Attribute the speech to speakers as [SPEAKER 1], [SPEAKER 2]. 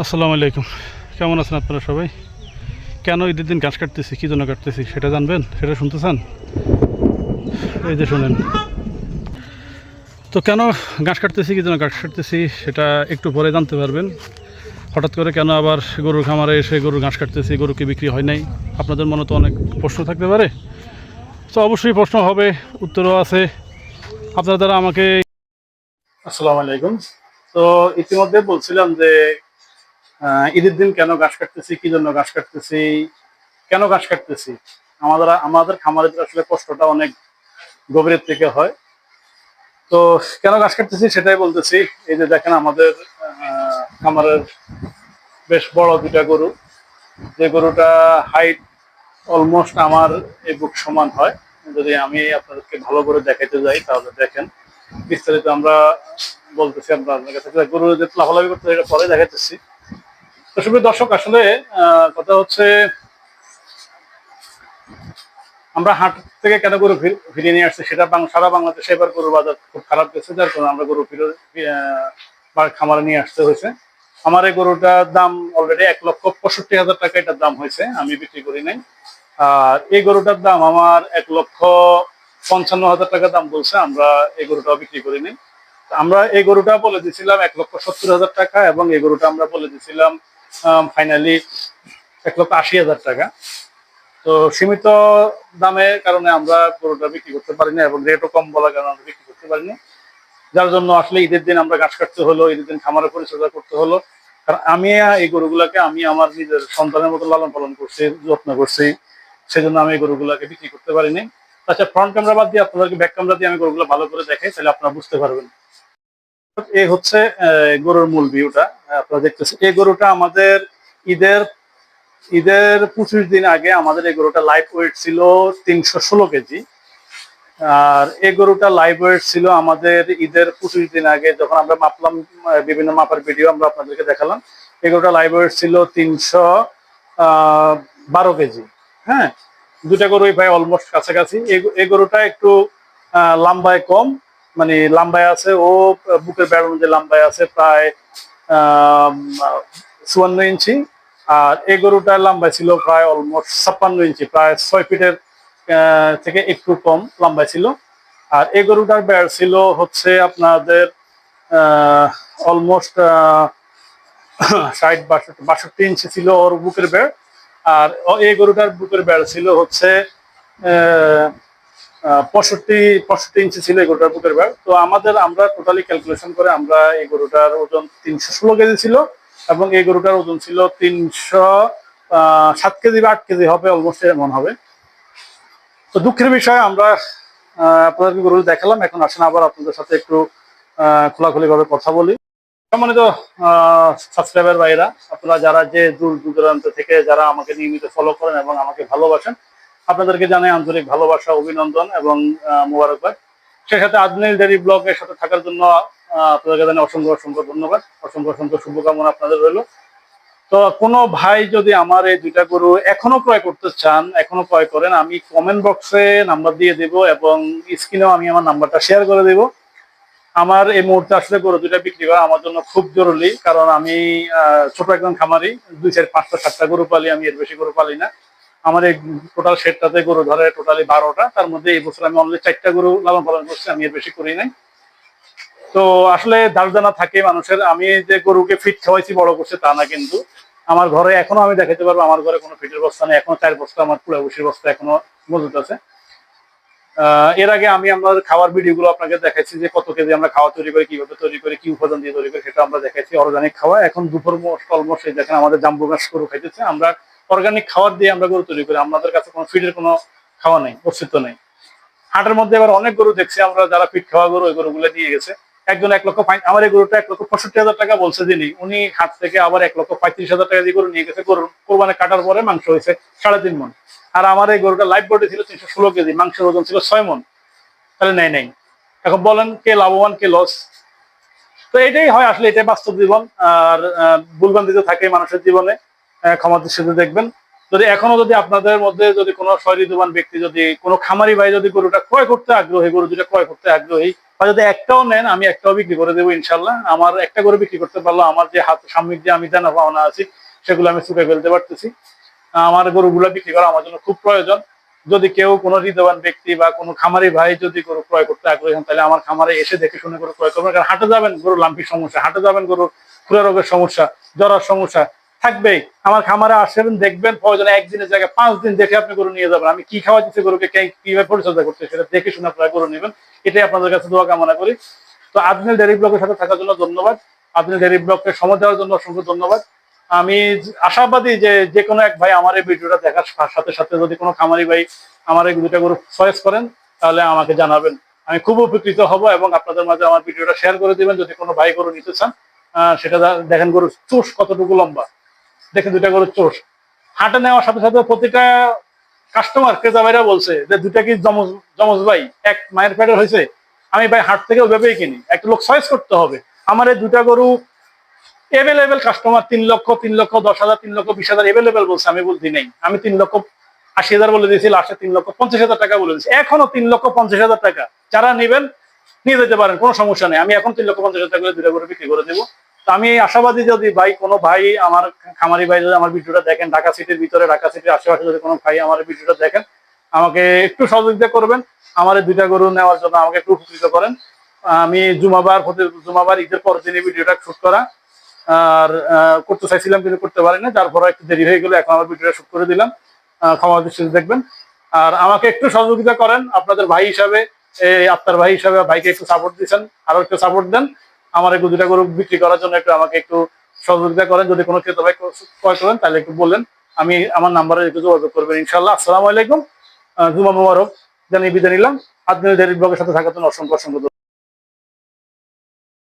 [SPEAKER 1] আসসালামু আলাইকুম। কেমন আছেন আপনারা সবাই? কেন ঈদের দিন ঘাস কাটতেছি, কী জন্য কাটতেছি সেটা জানবেন? সেটা শুনতে চান? এই যে শুনেন। তো কেন ঘাস কাটতেছি, কী জন্য ঘাস কাটতেছি সেটা একটু পরে জানতে পারবেন। হঠাৎ করে কেন আবার গরুর খামারে এসে গরুর ঘাস কাটতেছি, গরু কি বিক্রি হয় নাই? আপনাদের মনে তো অনেক প্রশ্ন থাকতে পারে। তো অবশ্যই প্রশ্ন হবে, উত্তরও আছে। আপনারা দ্বারা আমাকে আসসালামু আলাইকুম। তো ইতিমধ্যে বলছিলাম যে ঈদের দিন কেন ঘাস কাটতেছি, কি জন্য ঘাস কাটতেছি, কেন ঘাস কাটতেছি। আমাদের খামারিদের আসলে কষ্টটা অনেক গভীরের থেকে হয়। তো কেন ঘাস কাটতেছি সেটাই বলতেছি। এই যে দেখেন আমাদের খামারের বেশ বড় দুটা গরু, যে গরুটা হাইট অলমোস্ট আমার এই বুক সমান হয়। যদি আমি আপনাদেরকে ভালো করে দেখাইতে যাই তাহলে দেখেন বিস্তারিত আমরা বলতেছি আপনাদের কাছে। গরু যে লাফালাফি করতে এটা পরে দেখাইতেছি। তো সুপ্রিয় দর্শক, আসলে কথা হচ্ছে আমরা হাট থেকে কেন গরু ফিরিয়ে নিয়ে আসছি সেটা সারা বাংলাদেশে এবার গরুর বাজার খুব খারাপ গেছে, যার কারণে আমরা গরু খামারে নিয়ে আসতে হয়েছে। আমার এই গরুটার দাম অলরেডি 1,65,000 টাকা এটার দাম হয়েছে, আমি বিক্রি করি নাই। আর এই গরুটার দাম আমার 1,55,000 টাকা দাম বলছে, আমরা এই গরুটাও বিক্রি করি নাই। আমরা এই গরুটা বলে দিয়েছিলাম 1,70,000 টাকা, এবং এই গরুটা আমরা বলে দিয়েছিলাম ফাইনালি 1,80,000 টাকা। তো সীমিত দামের কারণে আমরা গরুটা বিক্রি করতে পারিনি, এবং রেটও কম বলার কারণে আমরা বিক্রি করতে পারিনি। যার জন্য আসলে ঈদের দিন আমরা ঘাস কাটতে হলো, ঈদের দিন খামারের পরিচর্যা করতে হলো। কারণ আমি এই গরুগুলাকে আমি আমার নিজের সন্তানের মতো লালন পালন করছি, যত্ন করছি, সেই জন্য আমি এই গরুগুলাকে বিক্রি করতে পারিনি। তাছাড়া ফ্রন্ট ক্যামেরা বাদ দিয়ে আপনাদেরকে ব্যাক ক্যামেরা দিয়ে আমি গরুগুলো ভালো করে দেখাই, তাহলে আপনারা বুঝতে পারবেন। এই হচ্ছে গরুর মূল ভিউটা আপনারা দেখতেছেন। এই গরুটা আমাদের ঈদের ঈদের 25 দিন আগে আমাদের এই গরুটা লাইভ ওয়েট ছিল 316 কেজি। আর এই গরুটা লাইভ ওয়েট ছিল আমাদের ঈদের 25 দিন আগে, যখন আমরা মাপলাম, বিভিন্ন মাপার ভিডিও আমরা আপনাদেরকে দেখালাম। এই গরুটা লাইভ ওয়েট ছিল 312 কেজি। হ্যাঁ, দুটা গরুই ভাই অলমোস্ট কাছাকাছি। এই গরুটা একটু লম্বায় কম, মানে লম্বায় আছে, ও বুকের বেড় অনুযায়ী লম্বায় আছে প্রায় 54 ইঞ্চি। আর এই গরুটার লম্বায় ছিল প্রায় অলমোস্ট 56 ইঞ্চি, প্রায় 6 ফিটের থেকে একটু কম লম্বায় ছিল। আর এই গরুটার বেড় ছিল হচ্ছে আপনাদের অলমোস্ট 60-62 ইঞ্চি ছিল ওর বুকের বেড়। আর এই গরুটার বুকের বেড় ছিল হচ্ছে 65-65 ইঞ্চি ছিল এই গরুটার বুকের বেড়। তো আমরা টোটালি ক্যালকুলেশন করে আমরা এই গরুটার ওজন 316 কেজি ছিল, এবং এই গরুটার ওজন ছিল 307 কেজি বা 8 কেজি হবে, অলমোস্ট এমন হবে। তো দুঃখের বিষয়, আমরা আপনাদেরকে গরু দেখালাম, এখন আসেন আবার আপনাদের সাথে একটু খোলাখুলি ভাবে কথা বলি। সম্মানিত সাবস্ক্রাইবার ভাইরা, আপনারা যারা যে দূর দূরান্ত থেকে যারা আমাকে নিয়মিত ফলো করেন এবং আমাকে ভালোবাসেন, আপনাদেরকে জানাই আন্তরিক ভালোবাসা, অভিনন্দন এবং মোবারকবাদ। সেই সাথে আজমির ডেইরি ব্লগের সাথে থাকার জন্য আপনাদেরকে জানাই অসংখ্য অসংখ্য ধন্যবাদ, অসংখ্য অসংখ্য শুভকামনা আপনাদের রইল। তো কোনো ভাই যদি আমার এই দুইটা গরু এখনো ক্রয় করতে চান, এখনো ক্রয় করেন, আমি কমেন্ট বক্সে নাম্বার দিয়ে দেব, এবং স্ক্রিনেও আমি আমার নাম্বারটা শেয়ার করে দেব। আমার এই মুহূর্তে আসলে গরু দুইটা বিক্রি করা আমার জন্য খুব জরুরি, কারণ আমি ছোট একজন খামারি, 2-4-5-7টা গরু পালি, আমি এর বেশি গরু পালি না। আমার এই টোটাল শেডটাতে গরু ধরে টোটালি 12টা, তার মধ্যে এই বছর আমি অনলি 4টা গরু লালন পালন করছি, আমি এর বেশি করি নাই। তো আসলে দাঁড় থাকে মানুষের, আমি যে গরুকে ফিট খাওয়াইছি বড় করছে তা না, কিন্তু আমার ঘরে এখনো আমি দেখাতে পারবো আমার ঘরে কোনো ফিটের বস্তা নেই, এখনো 4 বস্তা আমার পুরা ভুসির বস্তা এখনো মজুদ আছে। এর আগে আমি আমার খাওয়ার ভিডিও গুলো আপনাকে দেখাইছি, যে কত কেজি আমরা খাওয়া তৈরি করি, কিভাবে তৈরি করি, কি উপাদান দিয়ে তৈরি করি, সেটা আমরা দেখাইছি। অর্গানিক খাওয়া, এখন দুপুর অলমোস্ট এই দেখেন আমাদের জাম্বু ঘাস গরু খাইতেছে। আমরা অর্গানিক খাবার দিয়ে আমরা গরু তৈরি করি, আমাদের কাছে কোনো ফিডের কোনো খাওয়া নেই, অস্তিত্ব নেই। হাটের মধ্যে এবার অনেক গরু দেখছি আমরা, যারা ফিট খাওয়া গরু, ওই গরুগুলো নিয়ে গেছে। একজন 1 লক্ষ, আমার এই গরুটা 1,65,000 টাকা বলছে যিনি, উনি হাট থেকে আবার 1,35,000 টাকা দিয়ে গরু নিয়ে গেছে। গরুর কোরবানি কাটার পরে মাংস হয়েছে 3.5 মণ। আর আমার এই গরুটা লাইভ বডি ছিল 316 কেজি, মাংসের ওজন ছিল 6 মণ। তাহলে নেই। এখন বলেন কে লাভবান কে লস? তো এটাই হয় আসলে, এটাই বাস্তব জীবন। আর ভুলভ্রান্তি তো থাকে মানুষের জীবনে, ক্ষমা দৃষ্টিতে দেখবেন। যদি আপনাদের মধ্যে যদি কোনো সহৃদয়বান ব্যক্তি, যদি কোনো খামারি ভাই যদি গরুটা ক্রয় করতে আগ্রহী, গরু দুটা ক্রয় করতে আগ্রহী, বা যদি একটাও নেন আমি একটাও বিক্রি করে দেবো ইনশাল্লাহ। আমার একটা করে বিক্রি করতে পারলো আমার যে হাত সাময়িক যে আমি দেনা পাওনা আছি সেগুলো আমি চুকে ফেলতে পারতেছি। আমার গরুগুলো বিক্রি করা আমার জন্য খুব প্রয়োজন। যদি কেউ কোনো হৃদয়বান ব্যক্তি বা কোনো খামারি ভাই যদি গরু ক্রয় করতে আগ্রহী হন তাহলে আমার খামারে এসে দেখে শুনে গরু ক্রয় করবেন। কারণ হাটে যাবেন গরু লাম্পির সমস্যা, হাটে যাবেন গরু খুরা রোগের সমস্যা, জ্বরের সমস্যা থাকবেই। আমার খামারে আসবেন, দেখবেন, প্রয়োজনে একদিনের জায়গায় 5 দিন দেখে আপনি গরু নিয়ে যাবেন। আমি কি খাওয়া দিচ্ছি গরুকে, কিভাবে পরিচর্যা করতে সেটা দেখে শুনে আপনারা গরু নেবেন। এটাই আপনাদের কাছে দোয়া কামনা করি। তো আদমিল ডেইরি ব্লগের সাথে থাকার জন্য ধন্যবাদ। আদমিল ডেইরি ব্লগকে সময় দেওয়ার জন্য অসংখ্য ধন্যবাদ। আমি আশাবাদী যে যে কোনো এক ভাই আমার এই ভিডিওটা দেখার সাথে সাথে যদি কোনো খামারি ভাই আমার এই দুইটা গরু চয়েস করেন তাহলে আমাকে জানাবেন, আমি খুব উপকৃত হব। এবং আপনাদের মাঝে আমার ভিডিওটা শেয়ার করে দিবেন যদি কোনো ভাই গরু নিতে চান। সেটা দেখেন গরুর চোষ কতটুকু লম্বা, দেখেন দুইটা গরুর চোষ। হাটে নেওয়ার সাথে সাথে প্রতিটা কাস্টমার ক্রেতা ভাইরা বলছে যে দুইটা কি জমজ জমজ ভাই, এক মায়ের পেটের হয়েছে। আমি ভাই হাট থেকে ওইভাবেই কিনি, একটা লোক চয়েস করতে হবে। আমার এই দুইটা গরু এভেলেবেল কাস্টমার 3,10,000 3,20,000 এভেলেবেল বলছে, আমি বলতে নেই। আমি 3,80,000 বলে দিয়েছি, লাস্টে 3,50,000 টাকা বলে দিয়েছি। এখনো 3,50,000 টাকা যারা নেবেন নিয়ে যেতে পারেন, কোনো সমস্যা নেই। আমি এখন 3,50,000 টাকা করে দুইটা করে বিক্রি করে দেবো। তো আমি আশাবাদী যদি ভাই কোনো ভাই আমার খামারি ভাই যদি আমার ভিডিওটা দেখেন, ঢাকা সিটির ভিতরে ঢাকা সিটির আশেপাশে যদি কোনো ভাই আমার ভিডিওটা দেখেন, আমাকে একটু সহযোগিতা করবেন। আমার এই দুইটা গরু নেওয়ার জন্য আমাকে একটু উপকৃত করেন। আমি জুমাবার ঈদের পরের দিনে ভিডিওটা শুট করা আর করতে চাইছিলাম কিন্তু করতে পারি না, তারপরে একটু দেরি হয়ে গেল, এখন আমার ভিডিওটা শুট করে দিলাম। ক্ষমা দৃষ্টিতে দেখবেন। আর আমাকে একটু সহযোগিতা করেন আপনাদের ভাই হিসাবে, আপনার ভাই হিসাবে ভাইকে একটু সাপোর্ট দিচ্ছেন, আরো একটু সাপোর্ট দেন। আমার এই দুইটা গরু বিক্রি করার জন্য একটু আমাকে একটু সহযোগিতা করেন। যদি কোনো ক্রেতা ভাই ক্রয় করেন তাহলে একটু বললেন, আমি আমার নাম্বারে একটু যোগাযোগ করবেন ইনশাল্লাহ। আসসালামু আলাইকুম, জুমা মুবারক জানিয়ে বিদায় নিলাম। আদমিল ডেইরি ব্লগের সাথে থাকার জন্য অসংখ্য অসংখ্য